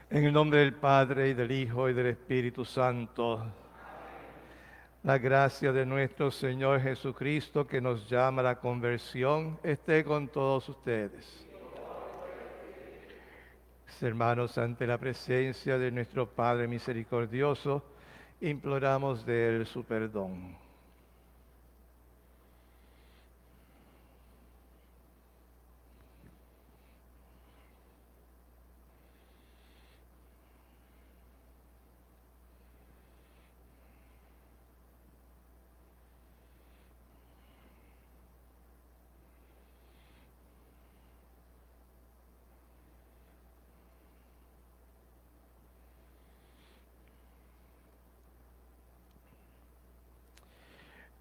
En el nombre del Padre, y del Hijo, y del Espíritu Santo. La gracia de nuestro Señor Jesucristo, que nos llama a la conversión, esté con todos ustedes. Hermanos, ante la presencia de nuestro Padre misericordioso, imploramos de Él su perdón.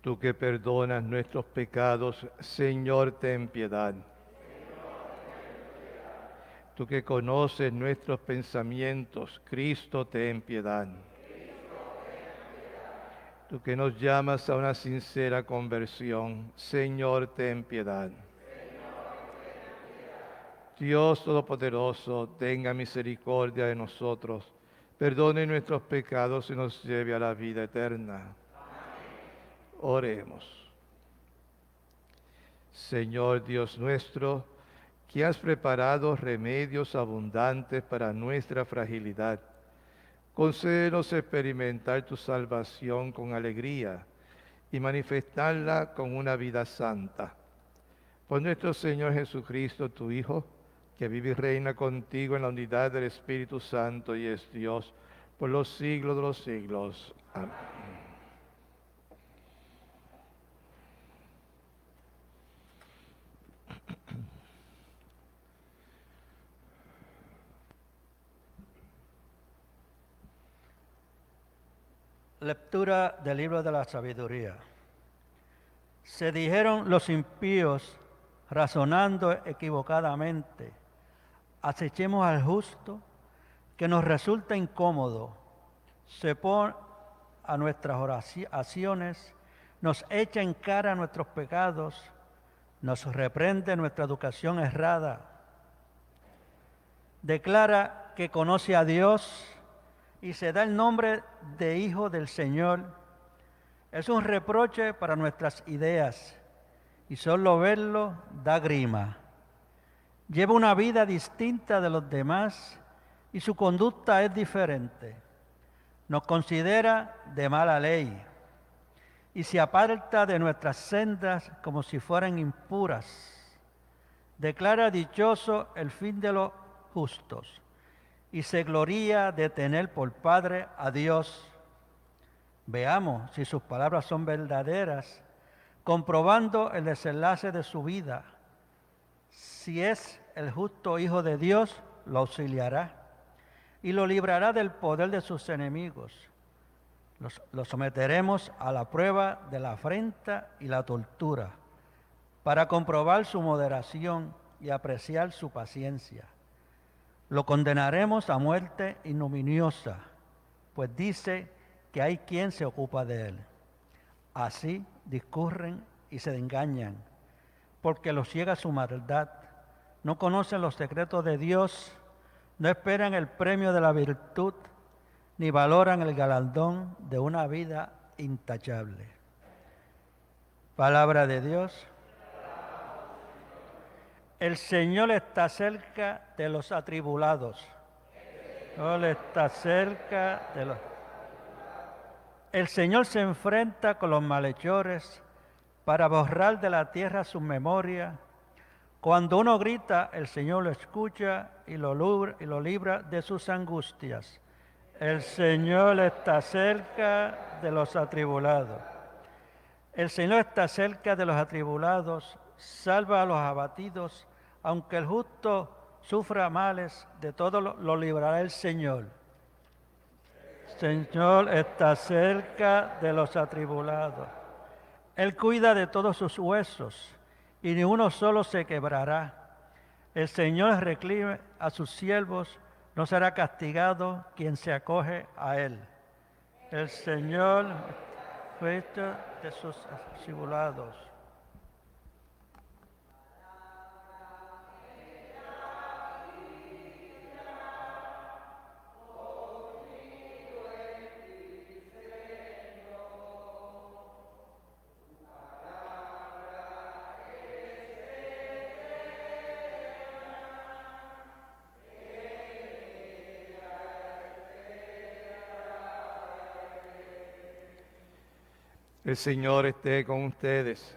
Tú que perdonas nuestros pecados, Señor, ten piedad. Tú que conoces nuestros pensamientos, Cristo, ten piedad. Tú que nos llamas a una sincera conversión, Señor, ten piedad. Dios Todopoderoso, tenga misericordia de nosotros, perdone nuestros pecados y nos lleve a la vida eterna. Oremos. Señor Dios nuestro, que has preparado remedios abundantes para nuestra fragilidad, concédenos experimentar tu salvación con alegría y manifestarla con una vida santa. Por nuestro Señor Jesucristo, tu Hijo, que vive y reina contigo en la unidad del Espíritu Santo y es Dios por los siglos de los siglos. Amén. Lectura del libro de la sabiduría. Se dijeron los impíos, razonando equivocadamente, acechemos al justo, que nos resulta incómodo, se pone a nuestras oraciones, nos echa en cara nuestros pecados, nos reprende nuestra educación errada, declara que conoce a Dios y se da el nombre de Hijo del Señor. Es un reproche para nuestras ideas y solo verlo da grima. Lleva una vida distinta de los demás y su conducta es diferente. Nos considera de mala ley y se aparta de nuestras sendas como si fueran impuras. Declara dichoso el fin de los justos y se gloría de tener por Padre a Dios. Veamos si sus palabras son verdaderas, comprobando el desenlace de su vida. Si es el justo Hijo de Dios, lo auxiliará y lo librará del poder de sus enemigos. Lo someteremos a la prueba de la afrenta y la tortura, para comprobar su moderación y apreciar su paciencia. Lo condenaremos a muerte ignominiosa, pues dice que hay quien se ocupa de él. Así discurren y se engañan, porque los ciega su maldad. No conocen los secretos de Dios, no esperan el premio de la virtud, ni valoran el galardón de una vida intachable. Palabra de Dios. El Señor está cerca de los atribulados. Él está cerca de los... El Señor se enfrenta con los malhechores para borrar de la tierra su memoria. Cuando uno grita, el Señor lo escucha y lo libra de sus angustias. El Señor está cerca de los atribulados. El Señor está cerca de los atribulados, salva a los abatidos, aunque el justo sufra males, de todo lo librará el Señor. El Señor está cerca de los atribulados. Él cuida de todos sus huesos, y ni uno solo se quebrará. El Señor reclime a sus siervos, no será castigado quien se acoge a Él. El Señor cuida de sus atribulados. El Señor esté con ustedes.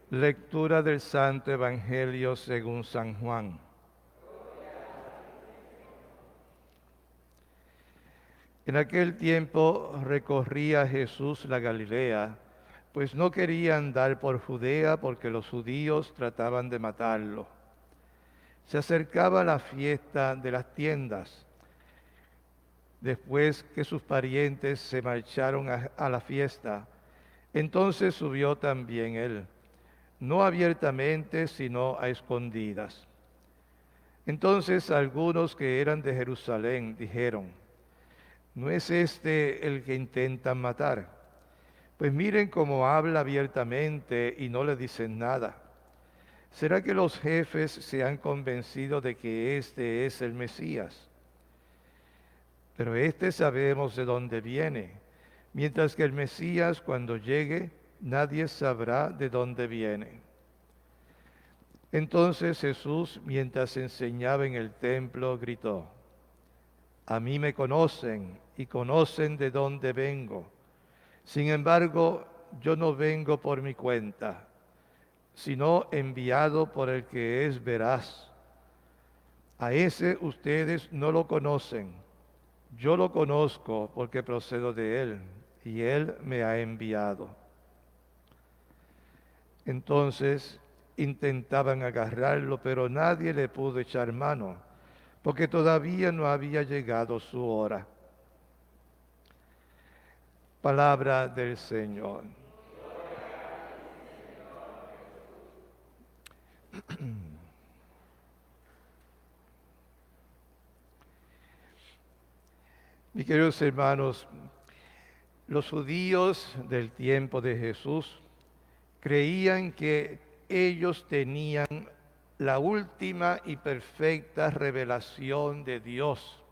Lectura del Santo Evangelio según San Juan. En aquel tiempo recorría Jesús la Galilea, pues no quería andar por Judea porque los judíos trataban de matarlo. Se acercaba la fiesta de las tiendas. Después que sus parientes se marcharon a la fiesta, entonces subió también él, no abiertamente, sino a escondidas. Entonces algunos que eran de Jerusalén dijeron: ¿no es este el que intentan matar? Pues miren cómo habla abiertamente y no le dicen nada. ¿Será que los jefes se han convencido de que este es el Mesías? Pero este sabemos de dónde viene, mientras que el Mesías, cuando llegue, nadie sabrá de dónde viene. Entonces Jesús, mientras enseñaba en el templo, gritó: a mí me conocen y conocen de dónde vengo. Sin embargo, yo no vengo por mi cuenta, sino enviado por el que es veraz. A ese ustedes no lo conocen. Yo lo conozco porque procedo de él, y él me ha enviado. Entonces intentaban agarrarlo, pero nadie le pudo echar mano, porque todavía no había llegado su hora. Palabra del Señor. Mis queridos hermanos, los judíos del tiempo de Jesús creían que ellos tenían la última y perfecta revelación de Dios,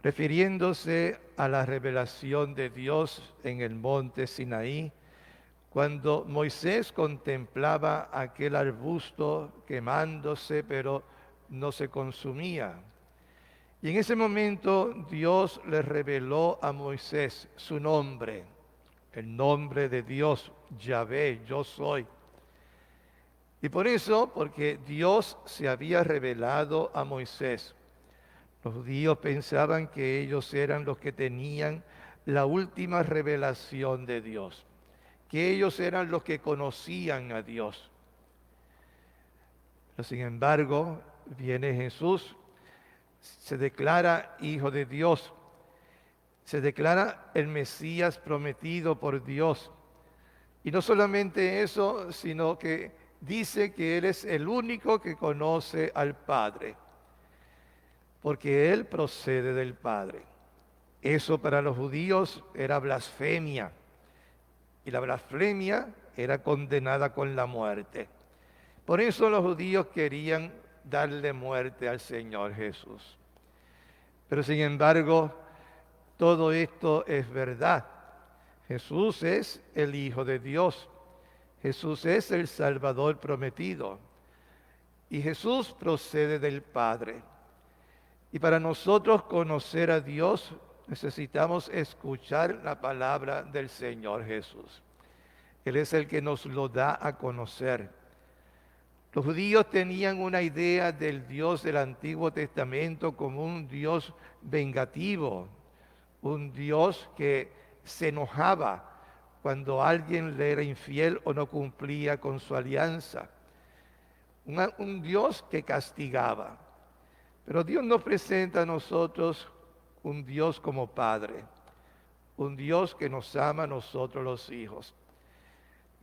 refiriéndose a la revelación de Dios en el monte Sinaí, cuando Moisés contemplaba aquel arbusto quemándose, pero no se consumía. Y en ese momento Dios le reveló a Moisés su nombre, el nombre de Dios, Yahvé, yo soy. Y por eso, porque Dios se había revelado a Moisés, los judíos pensaban que ellos eran los que tenían la última revelación de Dios, que ellos eran los que conocían a Dios. Pero sin embargo, viene Jesús, se declara Hijo de Dios, se declara el Mesías prometido por Dios. Y no solamente eso, sino que dice que Él es el único que conoce al Padre, porque Él procede del Padre. Eso para los judíos era blasfemia, y la blasfemia era condenada con la muerte. Por eso los judíos querían darle muerte al Señor Jesús. Pero sin embargo, todo esto es verdad. Jesús es el Hijo de Dios. Jesús es el Salvador prometido. Y Jesús procede del Padre. Y para nosotros conocer a Dios necesitamos escuchar la palabra del Señor Jesús. Él es el que nos lo da a conocer. Los judíos tenían una idea del Dios del Antiguo Testamento como un Dios vengativo, un Dios que se enojaba cuando alguien le era infiel o no cumplía con su alianza. Un Dios que castigaba. Pero Dios nos presenta a nosotros un Dios como Padre, un Dios que nos ama a nosotros los hijos.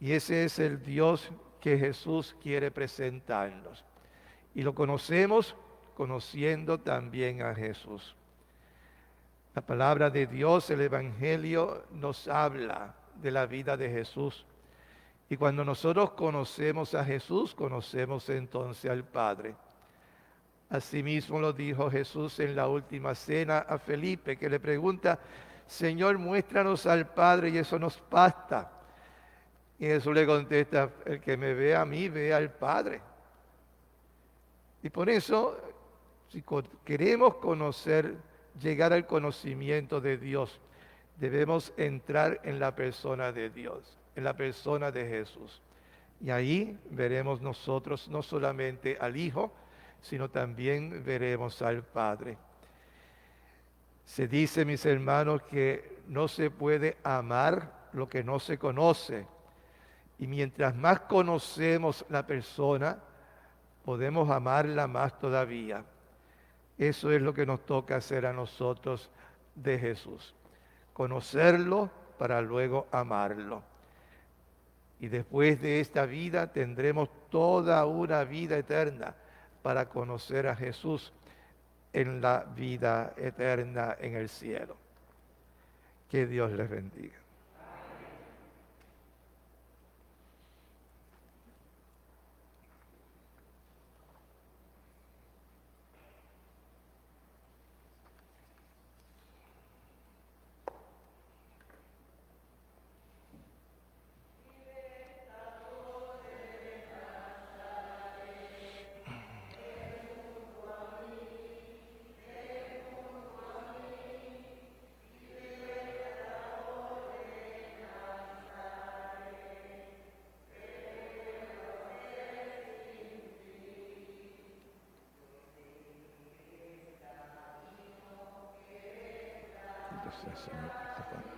Y ese es el Dios que Jesús quiere presentarnos. Y lo conocemos conociendo también a Jesús. La palabra de Dios, el Evangelio, nos habla de la vida de Jesús. Y cuando nosotros conocemos a Jesús, conocemos entonces al Padre. Asimismo lo dijo Jesús en la última cena a Felipe, que le pregunta: Señor, muéstranos al Padre y eso nos basta. Y Jesús le contesta: el que me ve a mí, ve al Padre. Y por eso, si queremos conocer, llegar al conocimiento de Dios, Debemos entrar en la persona de Dios, en la persona de Jesús. Y ahí veremos nosotros no solamente al Hijo, sino también veremos al Padre. Se dice, mis hermanos, que no se puede amar lo que no se conoce. Y mientras más conocemos la persona, podemos amarla más todavía. Eso es lo que nos toca hacer a nosotros de Jesús. Conocerlo para luego amarlo. Y después de esta vida tendremos toda una vida eterna para conocer a Jesús en la vida eterna en el cielo. Que Dios les bendiga. Entonces, Señor, por favor.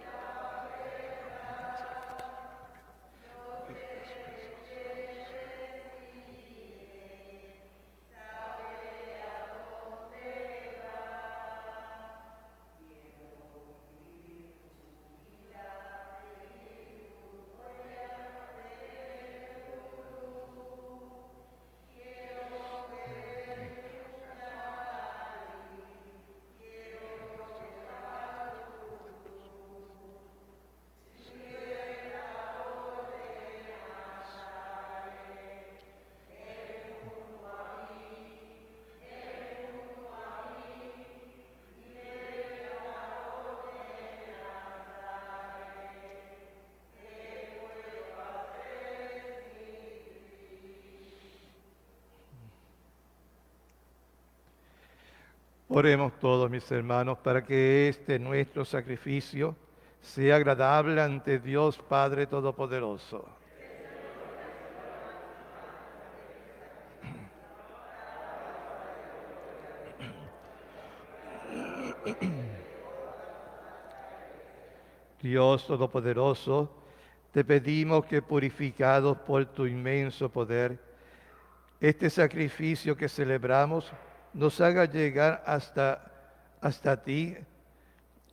Oremos todos, mis hermanos, para que este nuestro sacrificio sea agradable ante Dios Padre Todopoderoso. Dios Todopoderoso, te pedimos que purificados por tu inmenso poder, este sacrificio que celebramos nos haga llegar hasta ti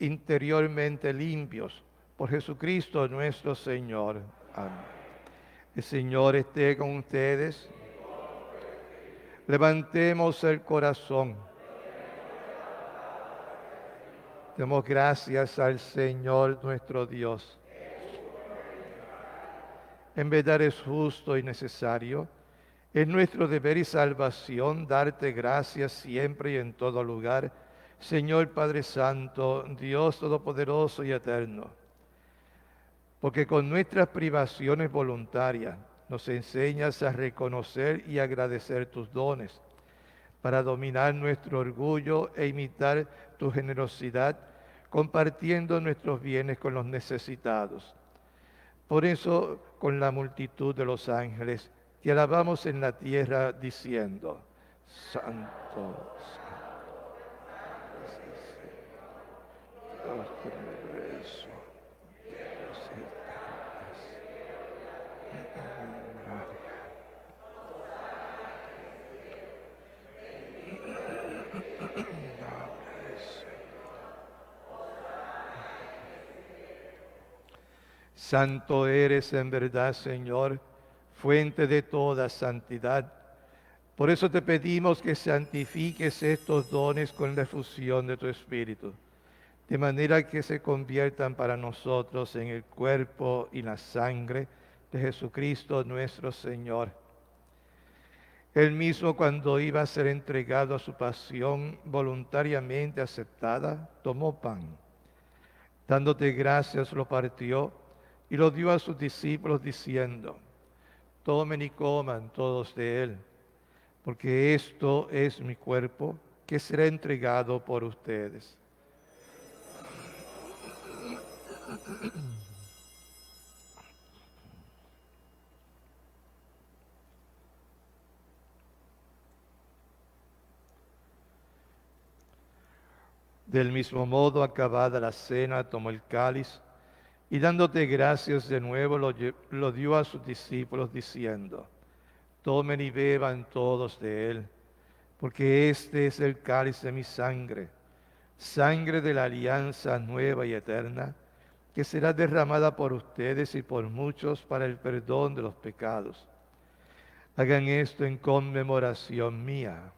interiormente limpios, por Jesucristo nuestro Señor. Amén. El Señor esté con ustedes. Levantemos el corazón. Demos gracias al Señor nuestro Dios. En verdad es justo y necesario, es nuestro deber y salvación darte gracias siempre y en todo lugar, Señor Padre Santo, Dios Todopoderoso y Eterno, porque con nuestras privaciones voluntarias nos enseñas a reconocer y agradecer tus dones, para dominar nuestro orgullo e imitar tu generosidad, compartiendo nuestros bienes con los necesitados. Por eso, con la multitud de los ángeles, te alabamos en la tierra diciendo, Santo, Santo, Dios del universo, Dios Santo eres en verdad, Señor, fuente de toda santidad. Por eso te pedimos que santifiques estos dones con la efusión de tu Espíritu, de manera que se conviertan para nosotros en el cuerpo y la sangre de Jesucristo nuestro Señor. Él mismo, cuando iba a ser entregado a su pasión voluntariamente aceptada, tomó pan. Dándote gracias, lo partió y lo dio a sus discípulos diciendo, tomen y coman todos de él, porque esto es mi cuerpo que será entregado por ustedes. Del mismo modo, acabada la cena, tomó el cáliz y dándote gracias de nuevo lo dio a sus discípulos diciendo, tomen y beban todos de él, porque este es el cáliz de mi sangre, sangre de la alianza nueva y eterna, que será derramada por ustedes y por muchos para el perdón de los pecados. Hagan esto en conmemoración mía.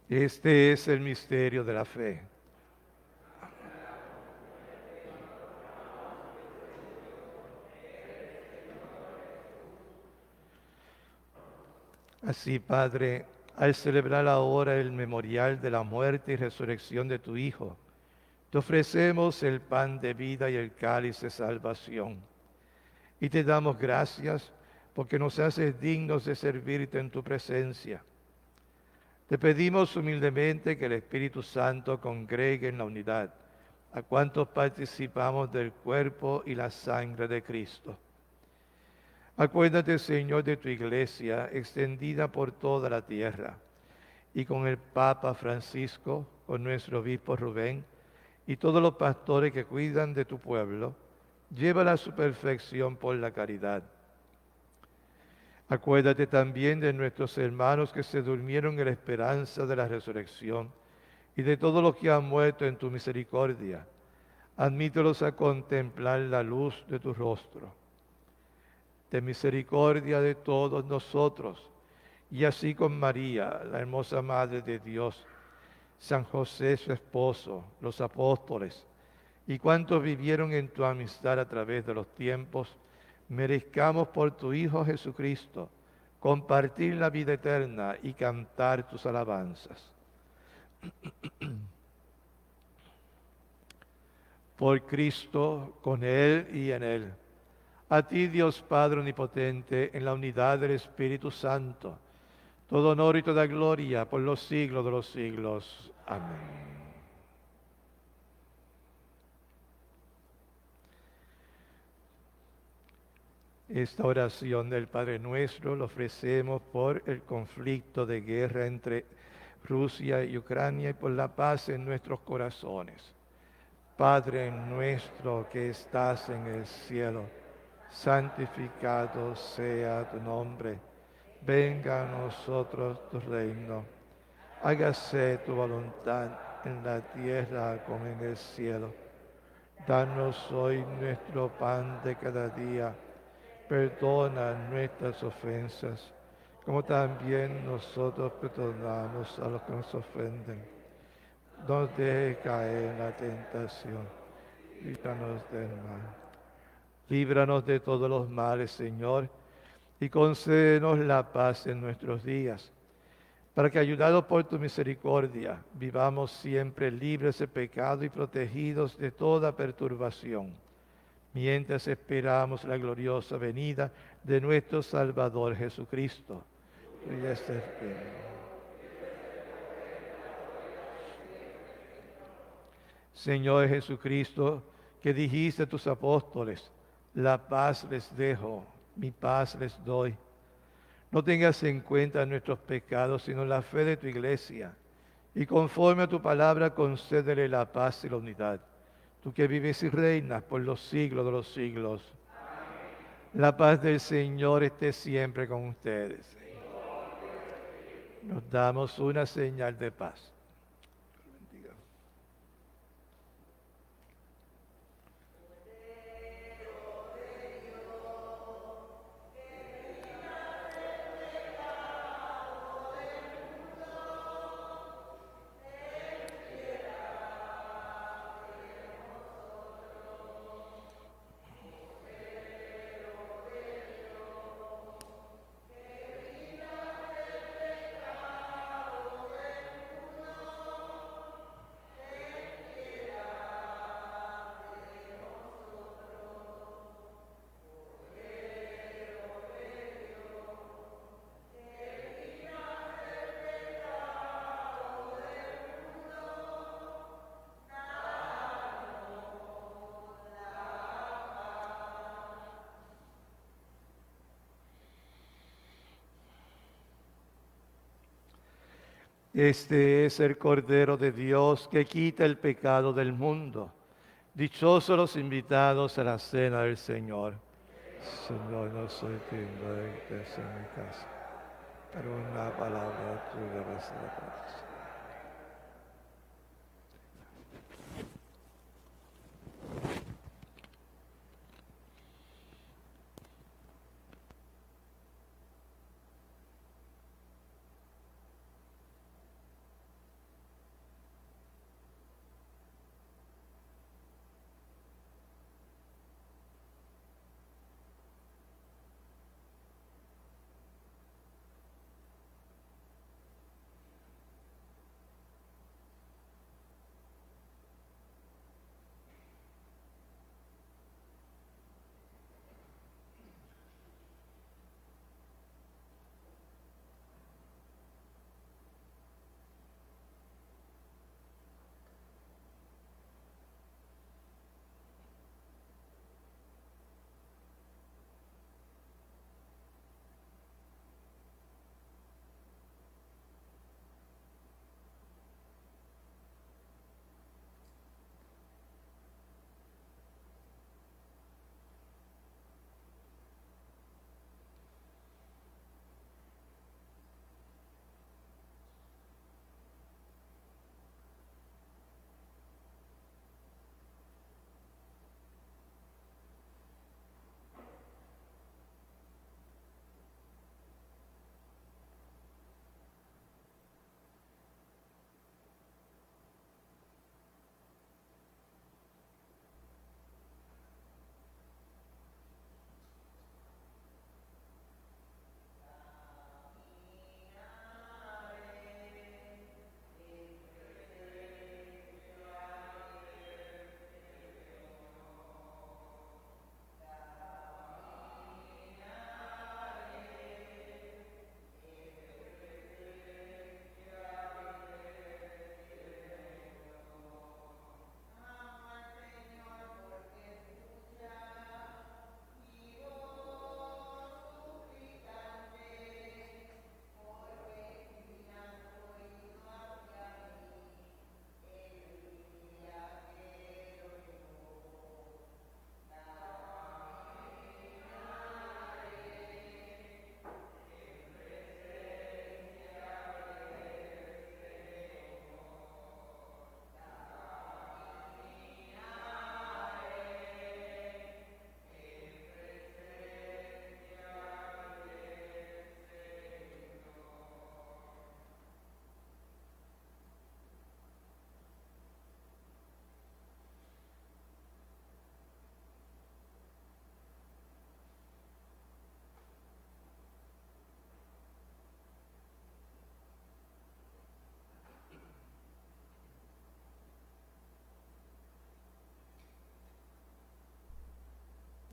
Este es el misterio de la fe. Así, Padre, al celebrar ahora el memorial de la muerte y resurrección de tu Hijo, te ofrecemos el pan de vida y el cáliz de salvación. Y te damos gracias porque nos haces dignos de servirte en tu presencia. Te pedimos humildemente que el Espíritu Santo congregue en la unidad a cuantos participamos del cuerpo y la sangre de Cristo. Acuérdate, Señor, de tu iglesia extendida por toda la tierra y con el Papa Francisco, con nuestro obispo Rubén y todos los pastores que cuidan de tu pueblo, llévala a su perfección por la caridad. Acuérdate también de nuestros hermanos que se durmieron en la esperanza de la resurrección y de todos los que han muerto en tu misericordia. Admítelos a contemplar la luz de tu rostro. Ten misericordia de todos nosotros, y así con María, la hermosa Madre de Dios, San José su esposo, los apóstoles, y cuantos vivieron en tu amistad a través de los tiempos, merezcamos por tu Hijo Jesucristo compartir la vida eterna y cantar tus alabanzas. Por Cristo, con Él y en Él. A ti, Dios Padre Omnipotente, en la unidad del Espíritu Santo, todo honor y toda gloria por los siglos de los siglos. Amén. Esta oración del Padre Nuestro lo ofrecemos por el conflicto de guerra entre Rusia y Ucrania y por la paz en nuestros corazones. Padre nuestro que estás en el cielo, santificado sea tu nombre. Venga a nosotros tu reino. Hágase tu voluntad en la tierra como en el cielo. Danos hoy nuestro pan de cada día. Perdona nuestras ofensas, como también nosotros perdonamos a los que nos ofenden. No nos dejes caer en la tentación, líbranos del mal. Líbranos de todos los males, Señor, y concédenos la paz en nuestros días, para que, ayudados por tu misericordia, vivamos siempre libres de pecado y protegidos de toda perturbación, mientras esperamos la gloriosa venida de nuestro Salvador Jesucristo. Tuya es el reino. Señor Jesucristo, que dijiste a tus apóstoles, la paz les dejo, mi paz les doy. No tengas en cuenta nuestros pecados, sino la fe de tu iglesia. Y conforme a tu palabra, concédele la paz y la unidad. Tú que vives y reinas por los siglos de los siglos. Amén. La paz del Señor esté siempre con ustedes. Nos damos una señal de paz. Este es el Cordero de Dios que quita el pecado del mundo. Dichosos los invitados a la cena del Señor. Señor, no soy digno de que estés en mi casa, pero una palabra tuya bastará para mí.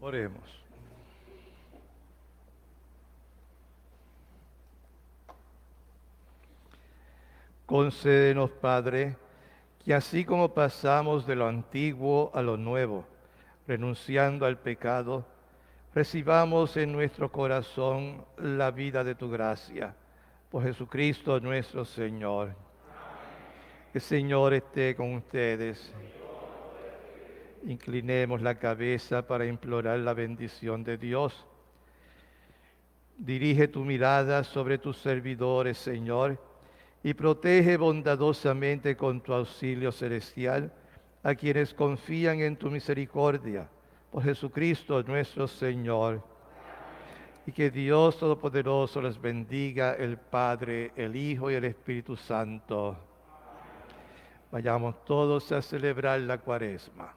Oremos. Concédenos, Padre, que así como pasamos de lo antiguo a lo nuevo, renunciando al pecado, recibamos en nuestro corazón la vida de tu gracia. Por Jesucristo nuestro Señor. El Señor esté con ustedes. Inclinemos la cabeza para implorar la bendición de Dios. Dirige tu mirada sobre tus servidores, Señor, y protege bondadosamente con tu auxilio celestial a quienes confían en tu misericordia. Por Jesucristo nuestro Señor. Y que Dios Todopoderoso les bendiga, el Padre, el Hijo y el Espíritu Santo. Vayamos todos a celebrar la Cuaresma.